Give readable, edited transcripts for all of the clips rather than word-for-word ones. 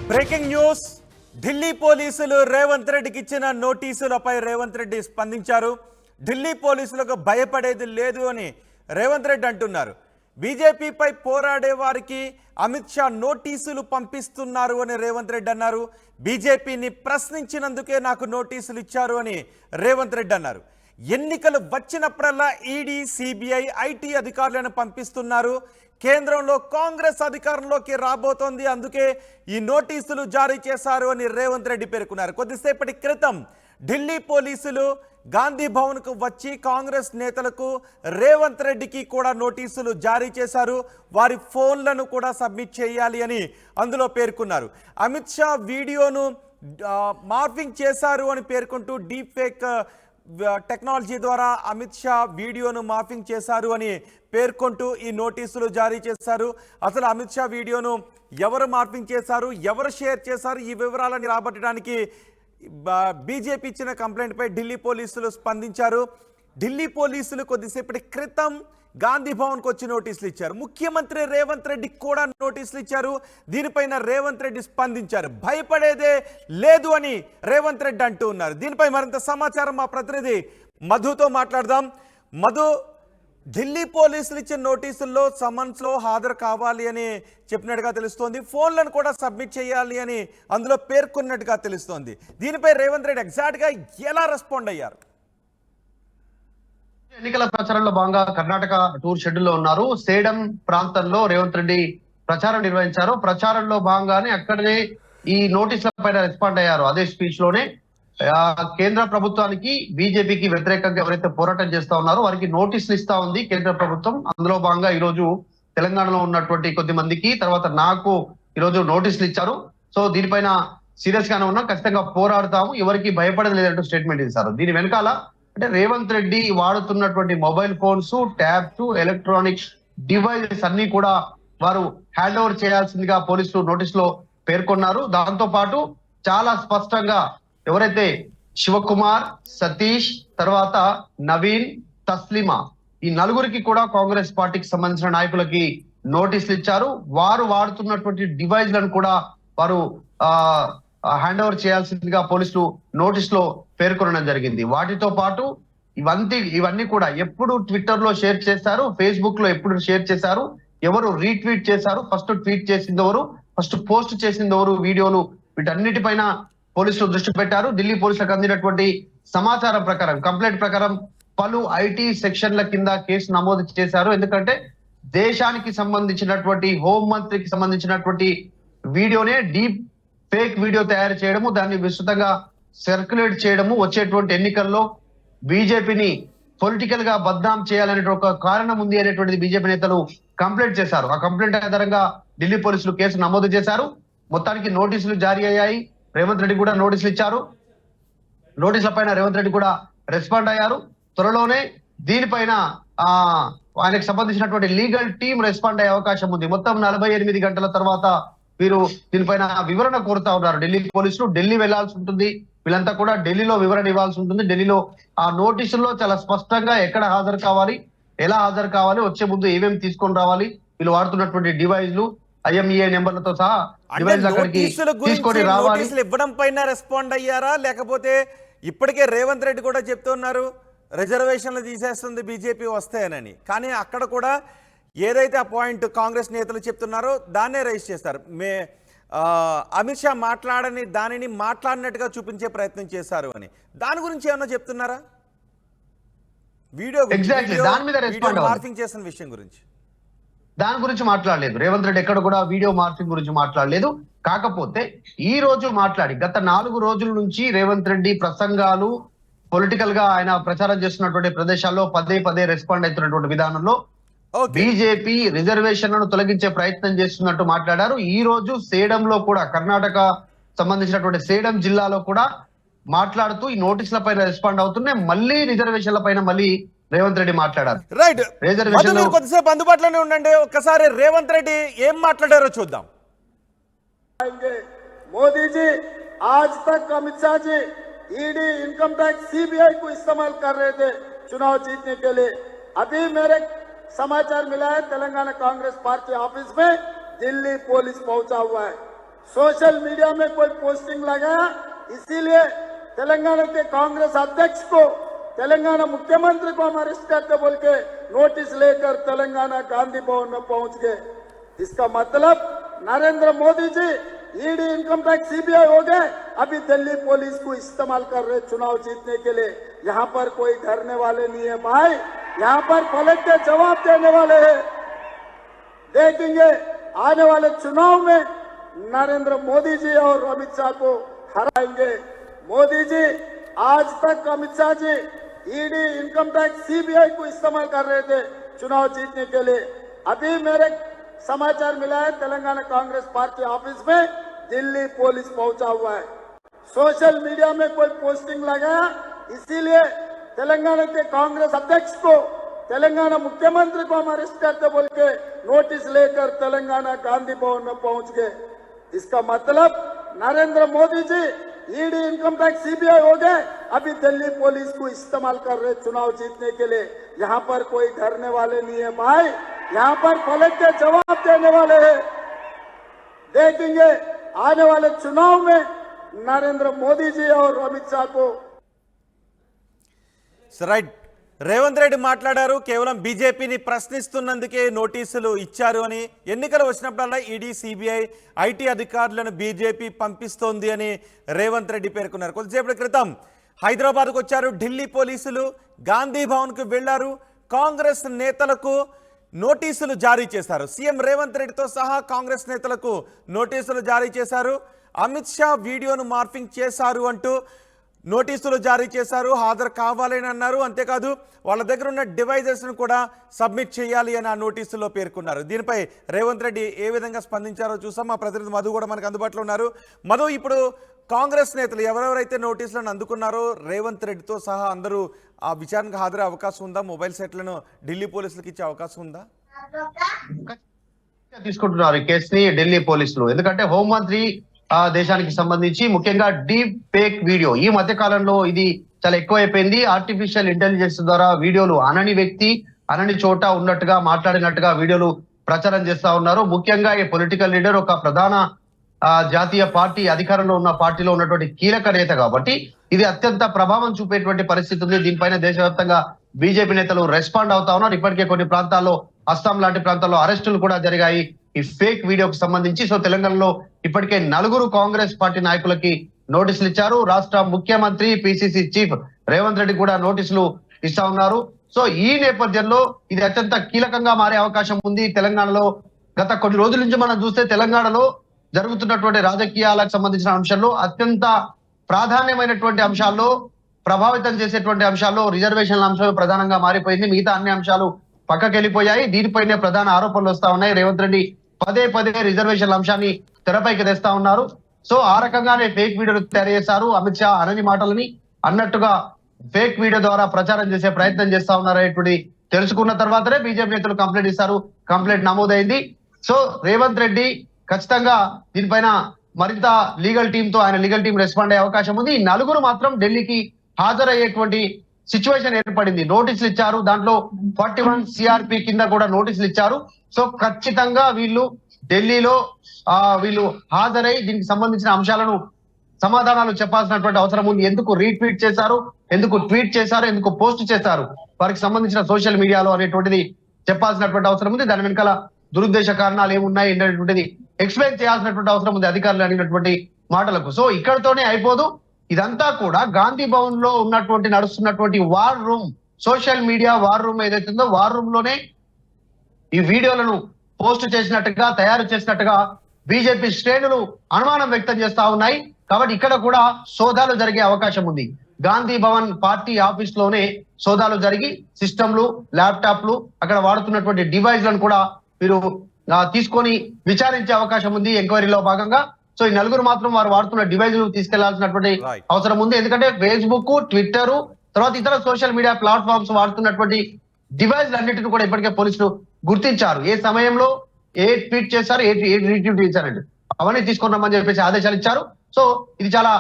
Breaking news. Delhi పోలీసులు రేవంత్ రెడ్డికి ఇచ్చిన నోటీసులపై రేవంత్ రెడ్డి స్పందించారు. ఢిల్లీ పోలీసులకు భయపడేది లేదు అని రేవంత్ రెడ్డి అంటున్నారు. బీజేపీపై పోరాడే వారికి అమిత్ షా నోటీసులు పంపిస్తున్నారు అని రేవంత్ రెడ్డి అన్నారు. బీజేపీని ప్రశ్నించినందుకే నాకు నోటీసులు ఇచ్చారు అని రేవంత్ రెడ్డి అన్నారు. ఎన్నికలు వచ్చినప్పుడల్లా ఈడీ, సిబిఐ, ఐటీ అధికారులను పంపిస్తున్నారు. కేంద్రంలో కాంగ్రెస్ అధికారంలోకి రాబోతోంది, అందుకే ఈ నోటీసులు జారీ చేశారు అని రేవంత్ రెడ్డి పేర్కొన్నారు. కొద్దిసేపటి క్రితం ఢిల్లీ పోలీసులు గాంధీ భవన్కు వచ్చి కాంగ్రెస్ నేతలకు రేవంత్ రెడ్డికి కూడా నోటీసులు జారీ చేశారు. వారి ఫోన్లను కూడా సబ్మిట్ చేయాలి అని అందులో పేర్కొన్నారు. అమిత్ షా వీడియోను మార్ఫింగ్ చేశారు అని పేర్కొంటూ డీప్ ఫేక్ టెక్నాలజీ ద్వారా అమిత్ షా వీడియోను మార్ఫింగ్ చేశారు అని పేర్కొంటూ ఈ నోటీసులు జారీ చేశారు. అసలు అమిత్ షా వీడియోను ఎవరు మార్ఫింగ్ చేశారు, ఎవరు షేర్ చేశారు, ఈ వివరాలని రాబట్టడానికి బీజేపీ ఇచ్చిన కంప్లైంట్పై ఢిల్లీ పోలీసులు స్పందించారు. ఢిల్లీ పోలీసులు కొద్దిసేపటి క్రితం గాంధీ భవన్కు వచ్చి నోటీసులు ఇచ్చారు. ముఖ్యమంత్రి రేవంత్ రెడ్డికి కూడా నోటీసులు ఇచ్చారు. దీనిపైన రేవంత్ రెడ్డి స్పందించారు. భయపడేదే లేదు అని రేవంత్ రెడ్డి అంటూ ఉన్నారు. దీనిపై మరింత సమాచారం మా ప్రతినిధి మధుతో మాట్లాడదాం. మధు, ఢిల్లీ పోలీసులు ఇచ్చిన నోటీసుల్లో సమన్స్లో హాజరు కావాలి అని చెప్పినట్టుగా తెలుస్తోంది. ఫోన్లను కూడా సబ్మిట్ చేయాలి అని అందులో పేర్కొన్నట్టుగా తెలుస్తోంది. దీనిపై రేవంత్ రెడ్డి ఎగ్జాక్ట్గా ఎలా రెస్పాండ్ అయ్యారు? ఎన్నికల ప్రచారంలో భాగంగా కర్ణాటక టూర్ షెడ్యూల్ లో ఉన్నారు. సేడం ప్రాంతంలో రేవంత్ రెడ్డి ప్రచారం నిర్వహించారు. ప్రచారంలో భాగంగానే అక్కడనే ఈ నోటీసుల పైన రెస్పాండ్ అయ్యారు. అదే స్పీచ్ లోనే కేంద్ర ప్రభుత్వానికి, బీజేపీకి వ్యతిరేకంగా ఎవరైతే పోరాటం చేస్తా ఉన్నారో వారికి నోటీసులు ఇస్తా ఉంది కేంద్ర ప్రభుత్వం. అందులో భాగంగా ఈ రోజు తెలంగాణలో ఉన్నటువంటి కొద్ది మందికి, తర్వాత నాకు ఈరోజు నోటీసులు ఇచ్చారు. సో దీనిపైన సీరియస్ గానే ఉన్నాం, ఖచ్చితంగా పోరాడతాము, ఎవరికి భయపడేది లేదంటూ స్టేట్మెంట్ ఇస్తారు. దీని వెనకాల అంటే రేవంత్ రెడ్డి వాడుతున్నటువంటి mobile phones, tabs, electronics devices అన్ని కూడా వారు హ్యాండ్ ఓవర్ చేయాల్సిందిగా పోలీసులు నోటీసులో పేర్కొన్నారు. దాంతో పాటు చాలా స్పష్టంగా ఎవరైతే శివకుమార్, సతీష్, తర్వాత నవీన్, తస్లిమా, ఈ నలుగురికి కూడా కాంగ్రెస్ పార్టీకి సంబంధించిన నాయకులకి నోటీసులు ఇచ్చారు. వారు వాడుతున్నటువంటి డివైజ్లను కూడా వారు హ్యాండ్ ఓవర్ చేయాల్సిందిగా పోలీసులు నోటీస్ లో పేర్కొనడం జరిగింది. వాటితో పాటు ఇవన్నీ కూడా ఎప్పుడు ట్విట్టర్ లో షేర్ చేశారు, ఫేస్బుక్ లో ఎప్పుడు షేర్ చేశారు, ఎవరు రీట్వీట్ చేశారు, ఫస్ట్ ట్వీట్ చేసింది ఎవరు, ఫస్ట్ పోస్ట్ చేసింది ఎవరు, వీడియోలు, వీటన్నిటిపైన పోలీసులు దృష్టి పెట్టారు. ఢిల్లీ పోలీసులకు అందినటువంటి సమాచారం ప్రకారం, కంప్లైంట్ ప్రకారం పలు ఐటీ సెక్షన్ల కింద కేసు నమోదు చేశారు. ఎందుకంటే దేశానికి సంబంధించినటువంటి హోంమంత్రికి సంబంధించినటువంటి వీడియోనే డీప్ ఫేక్ వీడియో తయారు చేయడము, దాన్ని విస్తృతంగా సర్క్యులేట్ చేయడము, వచ్చేటువంటి ఎన్నికల్లో బీజేపీని పొలిటికల్ గా బద్నాం చేయాలనే ఒక కారణం ఉంది అనేటువంటిది బీజేపీ నేతలు కంప్లైంట్ చేశారు. ఆ కంప్లైంట్ ఆధారంగా ఢిల్లీ పోలీసులు కేసు నమోదు చేశారు. మొత్తానికి నోటీసులు జారీ అయ్యాయి. రేవంత్ రెడ్డి కూడా నోటీసులు ఇచ్చారు. నోటీసుల పైన రేవంత్ రెడ్డి కూడా రెస్పాండ్ అయ్యారు. త్వరలోనే దీనిపైన ఆయనకు సంబంధించినటువంటి లీగల్ టీం రెస్పాండ్ అయ్యే అవకాశం ఉంది. మొత్తం 48 గంటల తర్వాత వీరు దీనిపైన వివరణ కోరుతా ఉన్నారు. ఢిల్లీ పోలీసులు ఢిల్లీ వెళ్లాల్సి ఉంటుంది. వీళ్ళంతా కూడా ఢిల్లీలో వివరణ ఇవ్వాల్సి ఉంటుంది. ఢిల్లీలో ఆ నోటీసుల్లో చాలా స్పష్టంగా ఎక్కడ హాజరు కావాలి, ఎలా హాజరు కావాలి, వచ్చే ముందు ఏమేమి తీసుకొని రావాలి, వీళ్ళు వాడుతున్నటువంటి డివైజ్లు, IMEI నెంబర్లతో సహా డివైజ్ అక్కడికి తీసుకొని రావాలి. ఇవ్వడం పైన రెస్పాండ్ అయ్యారా, లేకపోతే ఇప్పటికే రేవంత్ రెడ్డి కూడా చెప్తున్నారు రిజర్వేషన్లు తీసేస్తుంది బీజేపీ వస్తాయనని, కానీ అక్కడ కూడా ఏదైతే ఆ పాయింట్ కాంగ్రెస్ నేతలు చెప్తున్నారో దాన్నే రైజ్ చేస్తారు. అమిత్ షా మాట్లాడని దానిని మాట్లాడినట్టుగా చూపించే ప్రయత్నం చేశారు అని, దాని గురించి ఏమన్నా చెప్తున్నారా? వీడియో మార్ఫింగ్ చేసిన విషయం గురించి దాని గురించి మాట్లాడలేదు రేవంత్ రెడ్డి. ఎక్కడ కూడా వీడియో మార్ఫింగ్ గురించి మాట్లాడలేదు. కాకపోతే ఈ రోజు మాట్లాడి గత 4 రోజుల నుంచి రేవంత్ రెడ్డి ప్రసంగాలు, పొలిటికల్ గా ఆయన ప్రచారం చేస్తున్నటువంటి ప్రదేశాల్లో పదే రెస్పాండ్ అవుతున్నటువంటి విధానంలో బీజేపీ రిజర్వేషన్లను తొలగించే ప్రయత్నం చేస్తున్నట్టు మాట్లాడారు. ఈ రోజు సేడంలో కూడా, కర్ణాటక సంబంధించినటువంటి సేడం జిల్లాలో కూడా మాట్లాడుతూ ఈ నోటీసుల పైన రెస్పాండ్ అవుతున్నాయి. మళ్ళీ రిజర్వేషన్ల పైన మళ్ళీ రేవంత్ రెడ్డి మాట్లాడారు. రైట్, కొద్దిసేపు అందుబాటులోనే ఉండండి. ఒక్కసారి రేవంత్ రెడ్డి ఏం మాట్లాడారో చూద్దాం. मोदी जी आज तक Amit Shah ji ED, income tax, CBI को इस्तेमाल कर रहे थे चुनाव जीतने के लिए। अभी मेरे समाचार मिला है तेलंगाना कांग्रेस पार्टी ऑफिस में दिल्ली पुलिस पहुंचा हुआ है। सोशल मीडिया में कोई पोस्टिंग लगाया, इसीलिए तेलंगाना के कांग्रेस अध्यक्ष को, तेलंगाना मुख्यमंत्री को हम अरेस्ट करते बोल के नोटिस लेकर तेलंगाना गांधी भवन में पहुंच गए। इसका मतलब Narendra Modi ji ED, income tax, CBI हो गए, अभी दिल्ली पुलिस को इस्तेमाल कर रहे चुनाव जीतने के लिए। यहाँ पर कोई डरने वाले नहीं है भाई, यहाँ पर पलट के जवाब देने वाले हैं। देखेंगे आने वाले चुनाव में नरेंद्र मोदी जी और अमित शाह को हराएंगे। मोदी जी आज तक Amit Shah ji ED, income tax, CBI को इस्तेमाल कर रहे थे चुनाव जीतने के लिए। अभी मेरे समाचार मिला है तेलंगाना कांग्रेस पार्टी ऑफिस में दिल्ली पुलिस पहुंचा हुआ है। सोशल मीडिया में कोई पोस्टिंग लगाया, इसीलिए तेलंगाना के कांग्रेस अध्यक्ष को, तेलंगाना मुख्यमंत्री को हम अरेस्ट करते बोल के नोटिस लेकर तेलंगाना गांधी भवन में पहुंच गए। इसका मतलब Narendra Modi ji ED, income tax, CBI हो गए, अभी दिल्ली पुलिस को इस्तेमाल कर रहे चुनाव जीतने के लिए। यहाँ पर कोई डरने वाले नहीं है भाई, यहाँ पर पलट के जवाब देने वाले हैं। देखेंगे आने वाले चुनाव में नरेंद्र मोदी जी और अमित शाह को। రైట్, రేవంత్ రెడ్డి మాట్లాడారు. కేవలం బీజేపీని ప్రశ్నిస్తున్నందుకే నోటీసులు ఇచ్చారు అని, ఎన్నికలు వచ్చినప్పుడల్లా ఈడీ, సిబిఐ, ఐటీ అధికారులను బీజేపీ పంపిస్తోంది అని రేవంత్ రెడ్డి పేర్కొన్నారు. కొద్దిసేపటి క్రితం హైదరాబాద్కు వచ్చారు. ఢిల్లీ పోలీసులు గాంధీ భవన్కు వెళ్లారు. కాంగ్రెస్ నేతలకు నోటీసులు జారీ చేశారు. సీఎం రేవంత్ రెడ్డితో సహా కాంగ్రెస్ నేతలకు నోటీసులు జారీ చేశారు. అమిత్ షా వీడియోను మార్ఫింగ్ చేశారు అంటూ నోటీసులు జారీ చేశారు. హాజరు కావాలని అన్నారు. అంతేకాదు వాళ్ళ దగ్గర ఉన్న డివైజెస్ను కూడా సబ్మిట్ చేయాలి అని ఆ నోటీసులో పేర్కొన్నారు. దీనిపై రేవంత్ రెడ్డి ఏ విధంగా స్పందించారో చూసాం. మా ప్రతినిధి మధు కూడా మనకు అందుబాటులో ఉన్నారు. మధు, ఇప్పుడు కాంగ్రెస్ నేతలు ఎవరెవరైతే నోటీసులను అందుకున్నారో రేవంత్ రెడ్డితో సహా అందరూ ఆ విచారణకు హాజరే అవకాశం ఉందా? మొబైల్ సెట్లను ఢిల్లీ పోలీసులకు ఇచ్చే అవకాశం ఉందా? తీసుకుంటున్నారు ఈ కేసుని ఢిల్లీ పోలీసులు. ఎందుకంటే హోంమంత్రి దేశానికి సంబంధించి ముఖ్యంగా డీప్ ఫేక్ వీడియో ఈ మధ్య కాలంలో ఇది చాలా ఎక్కువైపోయింది. ఆర్టిఫిషియల్ ఇంటెలిజెన్స్ ద్వారా వీడియోలు అనని వ్యక్తి అనని చోట ఉన్నట్టుగా మాట్లాడినట్టుగా వీడియోలు ప్రచారం చేస్తా ఉన్నారు. ముఖ్యంగా ఈ పొలిటికల్ లీడర్ ఒక ప్రధాన జాతీయ పార్టీ, అధికారంలో ఉన్న పార్టీలో ఉన్నటువంటి కీలక నేత కాబట్టి ఇది అత్యంత ప్రభావం చూపేటువంటి పరిస్థితి ఉంది. దీనిపైన దేశవ్యాప్తంగా బీజేపీ నేతలు రెస్పాండ్ అవుతా ఉన్నారు. ఇప్పటికే కొన్ని ప్రాంతాల్లో, అస్సాం లాంటి ప్రాంతాల్లో అరెస్టులు కూడా జరిగాయి ఈ ఫేక్ వీడియోకి సంబంధించి. సో తెలంగాణలో ఇప్పటికే 4 కాంగ్రెస్ పార్టీ నాయకులకి నోటీసులు ఇచ్చారు. రాష్ట్ర ముఖ్యమంత్రి, పిసిసి చీఫ్ రేవంత్ రెడ్డి కూడా నోటీసులు ఇస్తా ఉన్నారు. సో ఈ నేపథ్యంలో ఇది అత్యంత కీలకంగా మారే అవకాశం ఉంది. తెలంగాణలో గత కొన్ని రోజుల నుంచి మనం చూస్తే తెలంగాణలో జరుగుతున్నటువంటి రాజకీయాలకు సంబంధించిన అంశాల్లో అత్యంత ప్రాధాన్యమైనటువంటి అంశాల్లో, ప్రభావితం చేసేటువంటి అంశాల్లో రిజర్వేషన్ల అంశం ప్రధానంగా మారిపోయింది. మిగతా అన్ని అంశాలు పక్కకి వెళ్ళిపోయాయి. దీనిపైనే ప్రధాన ఆరోపణలు వస్తా ఉన్నాయి. రేవంత్ రెడ్డి పదే రిజర్వేషన్ల అంశాన్ని తెరపైకి తెస్తా ఉన్నారు. సో ఆ రకంగానే ఫేక్ వీడియోలు తయారు చేశారు. అమిత్ షా అనని మాటలని అన్నట్టుగా ఫేక్ వీడియో ద్వారా ప్రచారం చేసే ప్రయత్నం చేస్తా ఉన్నారు అనేటువంటి తెలుసుకున్న తర్వాతనే బీజేపీ నేతలు కంప్లైంట్ ఇస్తారు. కంప్లైంట్ నమోదైంది. సో రేవంత్ రెడ్డి ఖచ్చితంగా దీనిపైన మరింత లీగల్ టీమ్ తో, ఆయన లీగల్ టీం రెస్పాండ్ అయ్యే అవకాశం ఉంది. ఈ 4 మాత్రం ఢిల్లీకి హాజరయ్యేటువంటి సిచ్యువేషన్ ఏర్పడింది. నోటీసులు ఇచ్చారు. దాంట్లో 41 సిఆర్పి కింద కూడా నోటీసులు ఇచ్చారు. సో ఖచ్చితంగా వీళ్ళు ఢిల్లీలో వీళ్ళు హాజరై దీనికి సంబంధించిన అంశాలను సమాధానాలు చెప్పాల్సినటువంటి అవసరం ఉంది. ఎందుకు రీట్వీట్ చేశారు, ఎందుకు ట్వీట్ చేశారు, ఎందుకు పోస్ట్ చేశారు, వారికి సంబంధించిన సోషల్ మీడియాలో అనేటువంటిది చెప్పాల్సినటువంటి అవసరం ఉంది. దాని వెనకాల దురుద్దేశ కారణాలు ఏమున్నాయి అనేటువంటిది ఎక్స్ప్లెయిన్ చేయాల్సినటువంటి అవసరం ఉంది అధికారులు అడిగినటువంటి మాటలకు. సో ఇక్కడతోనే అయిపోదు. ఇదంతా కూడా గాంధీ భవన్ లో ఉన్నటువంటి నడుస్తున్నటువంటి war room, social media war room ఏదైతే ఉందో వార్ రూమ్ లోనే ఈ వీడియోలను పోస్ట్ చేసినట్టుగా, తయారు చేసినట్టుగా బీజేపీ శ్రేణులు అనుమానం వ్యక్తం చేస్తా ఉన్నాయి. కాబట్టి ఇక్కడ కూడా సోదాలు జరిగే అవకాశం ఉంది. గాంధీ భవన్ పార్టీ ఆఫీస్ లోనే సోదాలు జరిగి సిస్టంలు, ల్యాప్టాప్లు, అక్కడ వాడుతున్నటువంటి డివైజ్లను కూడా మీరు తీసుకొని విచారించే అవకాశం ఉంది ఎంక్వైరీలో భాగంగా. సో ఈ 4 మాత్రం వారు వాడుతున్న డివైజ్లు తీసుకెళ్లాల్సినటువంటి అవసరం ఉంది. ఎందుకంటే ఫేస్బుక్, ట్విట్టర్, తర్వాత ఇతర సోషల్ మీడియా ప్లాట్ఫామ్స్ వాడుతున్నటువంటి డివైజ్లు అన్నింటిని కూడా ఇప్పటికే పోలీసులు గుర్తించారు. ఏ సమయంలో ఏ ట్వీట్ చేశారు, ఏ రీట్వీట్ చేశారండి, అవన్నీ తీసుకున్నామని చెప్పేసి ఆదేశాలు ఇచ్చారు. సో ఇది చాలా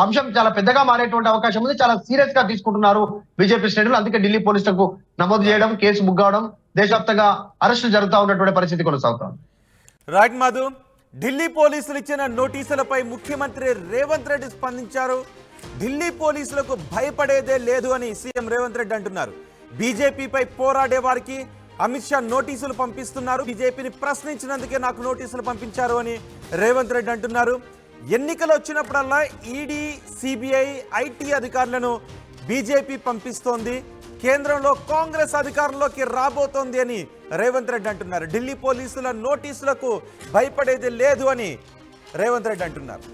అంశం చాలా పెద్దగా మారేటువంటి అవకాశం ఉంది. చాలా సీరియస్ గా తీసుకుంటున్నారు బీజేపీ శ్రేణులు. అందుకే ఢిల్లీ పోలీసులకు నమోదు చేయడం, కేసు బుక్ అవడం, దేశవ్యాప్తంగా అరెస్టులు జరుగుతూ ఉన్నటువంటి పరిస్థితి కొనసాగుతుంది. రైట్ మధు, ఢిల్లీ పోలీసులు ఇచ్చిన నోటీసులపై ముఖ్యమంత్రి రేవంత్ రెడ్డి స్పందించారు. ఢిల్లీ పోలీసులకు భయపడేదే లేదు అని సీఎం రేవంత్ రెడ్డి అంటున్నారు. బీజేపీపై పోరాడే వారికి అమిత్ షా నోటీసులు పంపిస్తున్నారు. బీజేపీని ప్రశ్నించినందుకే నాకు నోటీసులు పంపించారు అని రేవంత్ రెడ్డి అంటున్నారు. ఎన్నికలు వచ్చినప్పుడల్లా ఈడీ, సిబిఐ, ఐటీ అధికారులను బీజేపీ పంపిస్తోంది. కేంద్రంలో కాంగ్రెస్ అధికారంలోకి రాబోతోంది అని రేవంత్ రెడ్డి అంటున్నారు. ఢిల్లీ పోలీసుల నోటీసులకు భయపడేది లేదు అని రేవంత్ రెడ్డి అంటున్నారు.